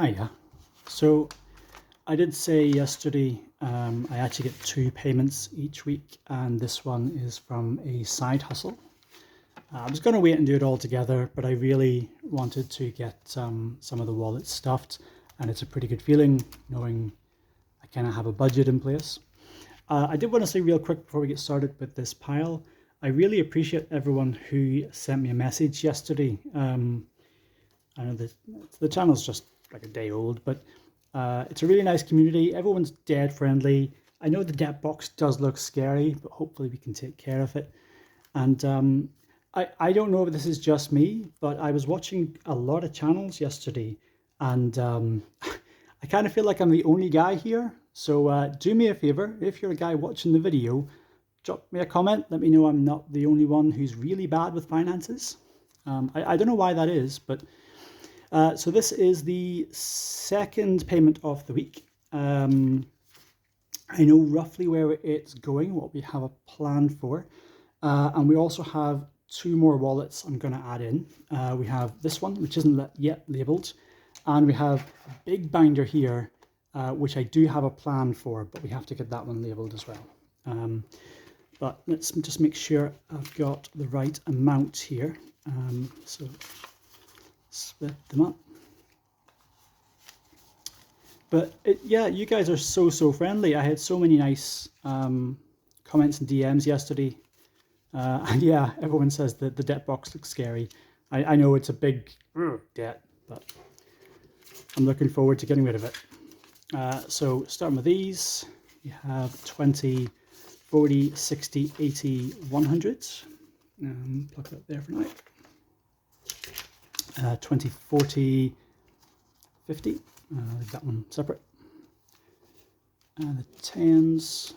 Hiya. So I did say yesterday I actually get two payments each week, and this one is from a side hustle. I was going to wait and do it all together, but I really wanted to get some of the wallets stuffed, and it's a pretty good feeling knowing I kind of have a budget in place. I did want to say real quick before we get started with this pile, I really appreciate everyone who sent me a message yesterday. I know that the channel's just like a day old, but it's a really nice community. Everyone's dead friendly. I know the debt box does look scary, but hopefully we can take care of it. And I don't know if this is just me, but I was watching a lot of channels yesterday, and I kind of feel like I'm the only guy here. So do me a favor, if you're a guy watching the video, drop me a comment. Let me know I'm not the only one who's really bad with finances. I don't know why that is, but so this is the second payment of the week. I know roughly where it's going, what we have a plan for. And we also have two more wallets I'm going to add in. We have this one, which isn't yet labeled. And we have a big binder here, which I do have a plan for, but we have to get that one labeled as well. But let's just make sure I've got the right amount here. So split them up. But yeah, you guys are so friendly. I had so many nice comments and DMs yesterday. And yeah, everyone says that the debt box looks scary. I know it's a big debt, but I'm looking forward to getting rid of it. So starting with these, you have 20, 40, 60, 80, 100. Plug that there for now. 20, 40, 50. Leave that one separate. And the 10s.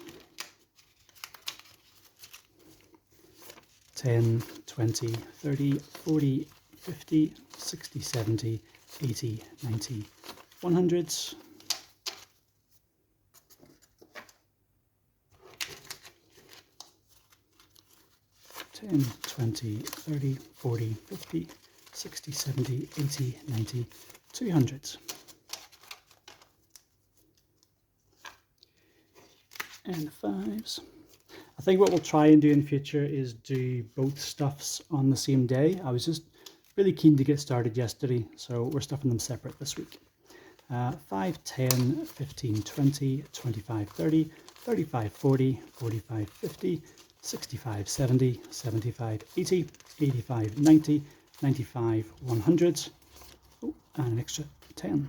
10, 20, 30, 40, 50, 60, 70, 80, 90, 100s. 10, 20, 30, 40, 50, 60, 70, 80, 90, 200s. And 5s. I think what we'll try and do in future is do both stuffs on the same day. I was just really keen to get started yesterday, so we're stuffing them separate this week. 5, 10, 15, 20, 25, 30, 35, 40, 45, 50, 65, 70, 75, 80, 85, 90, 95, 100, and an extra 10.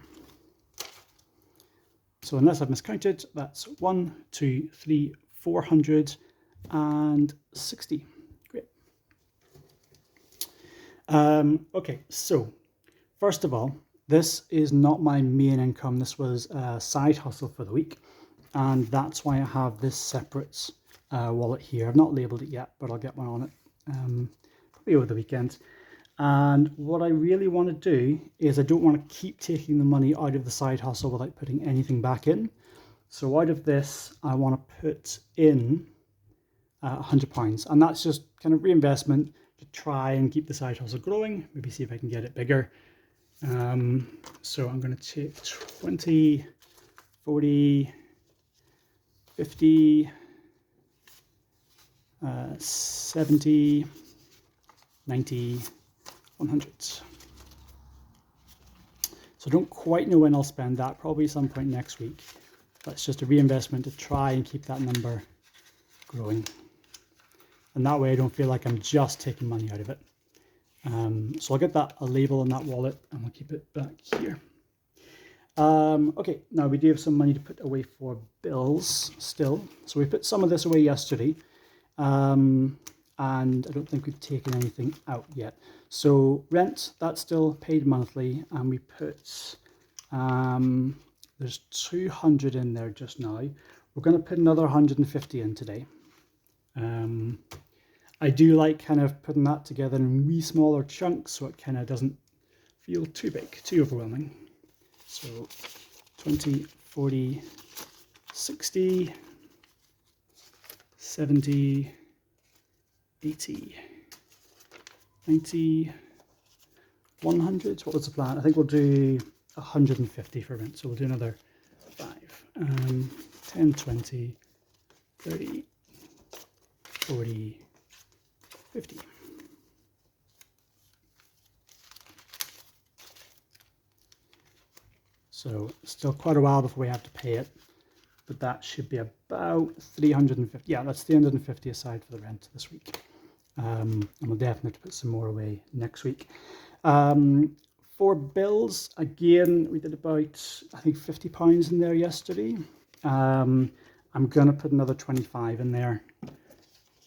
So unless I've miscounted, that's 1, 2, 3, 460. Great. Okay, so first of all, this is not my main income. This was a side hustle for the week, and that's why I have this separate wallet here. I've not labeled it yet, but I'll get one on it probably over the weekend. And what I really want to do is I don't want to keep taking the money out of the side hustle without putting anything back in. So out of this, I want to put in £100, and that's just kind of reinvestment to try and keep the side hustle growing, maybe see if I can get it bigger. So I'm going to take 20, 40, 50, 70, 90, 100. So I don't quite know when I'll spend that, probably some point next week. That's just a reinvestment to try and keep that number growing. And that way I don't feel like I'm just taking money out of it. So I'll get a label on that wallet and we'll keep it back here. Okay, now we do have some money to put away for bills still. So we put some of this away yesterday. And I don't think we've taken anything out yet. So rent, that's still paid monthly, and we put, there's 200 in there just now. We're going to put another 150 in today. I do like kind of putting that together in wee smaller chunks so it kind of doesn't feel too big, too overwhelming. So 20, 40, 60, 70, 80, 90, 100. What was the plan? I think we'll do 150 for rent. So we'll do another 5, 10, 20, 30, 40, 50. So still quite a while before we have to pay it, but that should be about 350. Yeah, that's 350 aside for the rent this week. And we'll definitely have to put some more away next week. For bills, again, we did about, I think, £50 in there yesterday. I'm going to put another 25 in there.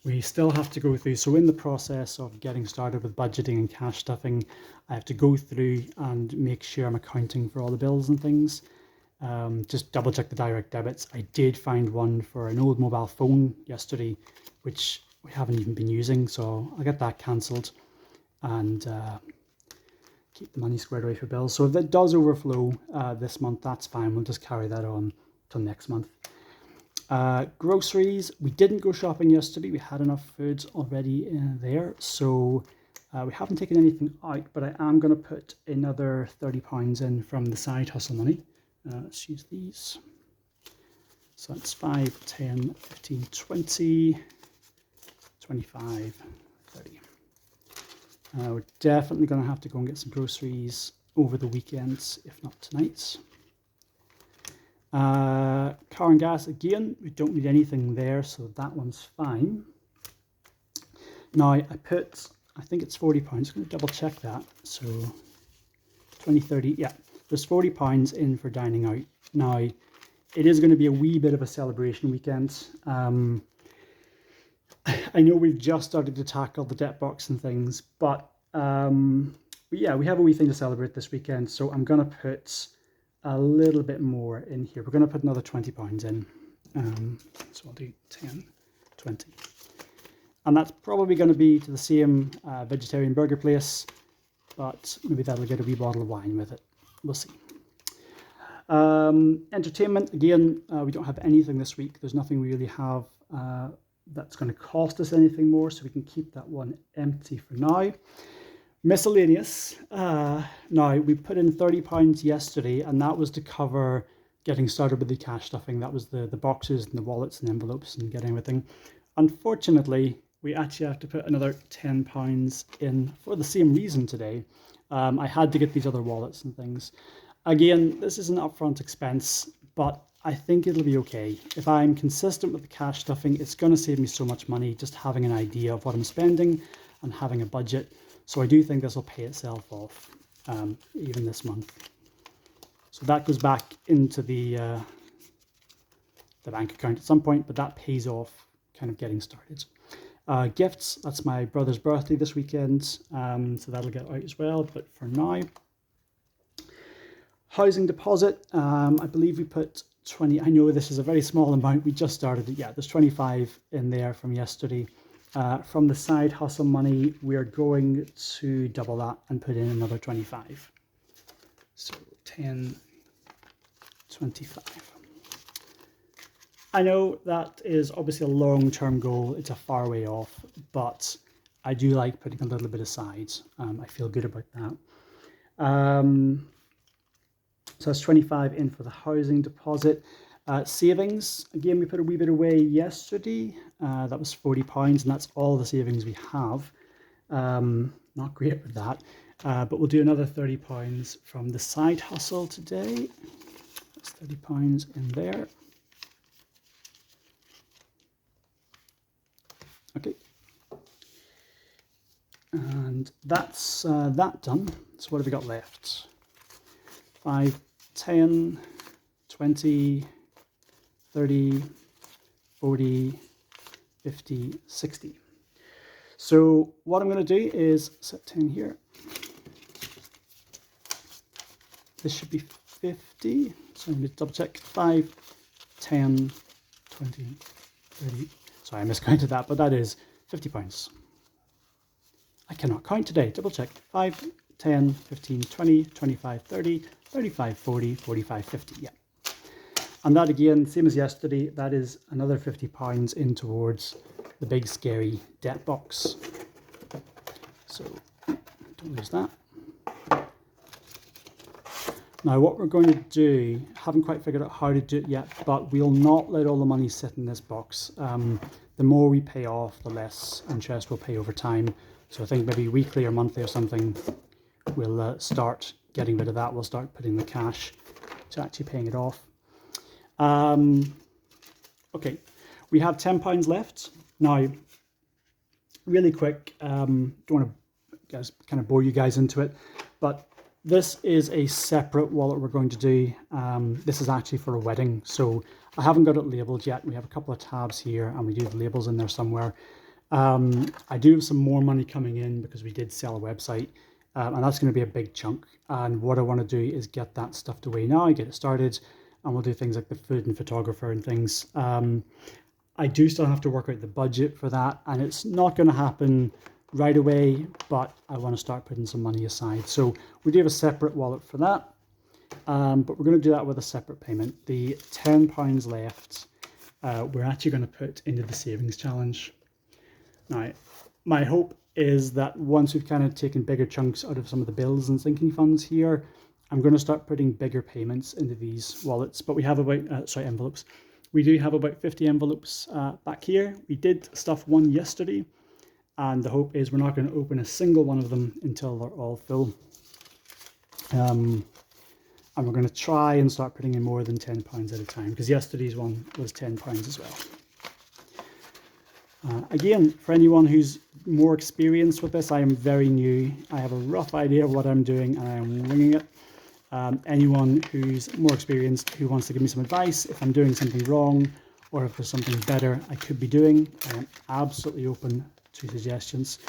We still have to go through, so in the process of getting started with budgeting and cash stuffing, I have to go through and make sure I'm accounting for all the bills and things. Just double check the direct debits. I did find one for an old mobile phone yesterday, which we haven't even been using, so I'll get that cancelled and keep the money squared away for bills. So if that does overflow this month, that's fine. We'll just carry that on till next month. Groceries, we didn't go shopping yesterday. We had enough food already in there, so we haven't taken anything out, but I am going to put another £30 in from the side hustle money. Let's use these. So that's 5, 10, 15, 20, 25, 30. We're definitely going to have to go and get some groceries over the weekends, if not tonight. Car and gas, again, we don't need anything there, so that one's fine. Now, I think it's £40. I'm going to double check that. So 20, 30, yeah, there's £40 in for dining out. Now, it is going to be a wee bit of a celebration weekend. I know we've just started to tackle the debt box and things, but yeah, we have a wee thing to celebrate this weekend, so I'm going to put a little bit more in here. We're going to put another £20 in. So I'll do 10, 20. And that's probably going to be to the same vegetarian burger place, but maybe that'll get a wee bottle of wine with it. We'll see. Entertainment, again, we don't have anything this week. There's nothing we really have that's going to cost us anything more, so we can keep that one empty for now. Miscellaneous. Now, we put in £30 yesterday, and that was to cover getting started with the cash stuffing. That was the boxes and the wallets and envelopes and getting everything. Unfortunately, we actually have to put another £10 in for the same reason today. I had to get these other wallets and things. Again, this is an upfront expense, but I think it'll be okay. If I'm consistent with the cash stuffing, it's going to save me so much money just having an idea of what I'm spending and having a budget. So I do think this will pay itself off, even this month. So that goes back into the bank account at some point, but that pays off kind of getting started. Gifts, that's my brother's birthday this weekend, so that'll get out as well, but for now. Housing deposit, I believe we put 20, I know this is a very small amount, we just started it, yeah, there's 25 in there from yesterday. From the side hustle money, we're going to double that and put in another 25. So 10, 25. I know that is obviously a long-term goal. It's a far way off, but I do like putting a little bit aside. I feel good about that. So that's 25 in for the housing deposit. Savings, again, we put a wee bit away yesterday. That was £40, and that's all the savings we have. Not great with that, but we'll do another £30 from the side hustle today. That's £30 in there. Okay, and that's that done. So what have we got left? 5, 10, 20, 30, 40, 50, 60. So what I'm going to do is set 10 here. This should be 50. So let me double check. 5, 10, 20, 30. Sorry, I miscounted that, but that is £50. I cannot count today. Double check. 5, 10, 15, 20, 25, 30, 35, 40, 45, 50. Yeah. And that again, same as yesterday, that is another £50 in towards the big scary debt box. So don't lose that. Now what we're going to do, haven't quite figured out how to do it yet, but we'll not let all the money sit in this box. The more we pay off, the less interest we'll pay over time. So I think maybe weekly or monthly or something, we'll start getting rid of that. We'll start putting the cash to actually paying it off. Okay, we have £10 left. Now, really quick, don't want to kind of bore you guys into it, but this is a separate wallet we're going to do. This is actually for a wedding, so I haven't got it labeled yet. We have a couple of tabs here and we do have labels in there somewhere. I do have some more money coming in because we did sell a website, and that's going to be a big chunk. And what I want to do is get that stuffed away now, get it started, and we'll do things like the food and photographer and things. I do still have to work out the budget for that, and it's not going to happen right away, but I want to start putting some money aside. So we do have a separate wallet for that, but we're going to do that with a separate payment. The £10 left, we're actually going to put into the savings challenge. Now, my hope is that once we've kind of taken bigger chunks out of some of the bills and sinking funds here, I'm going to start putting bigger payments into these wallets. But we have about, envelopes. We do have about 50 envelopes back here. We did stuff one yesterday, and the hope is we're not going to open a single one of them until they're all full. And we're going to try and start putting in more than £10 at a time, because yesterday's one was £10 as well. Again, for anyone who's more experienced with this, I am very new. I have a rough idea of what I'm doing and I am winging it. Anyone who's more experienced who wants to give me some advice, if I'm doing something wrong or if there's something better I could be doing, I am absolutely open to suggestions.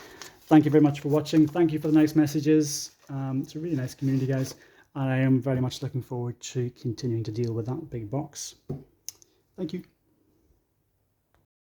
Thank you very much for watching. Thank you for the nice messages. It's a really nice community, guys, and I am very much looking forward to continuing to deal with that big box. Thank you.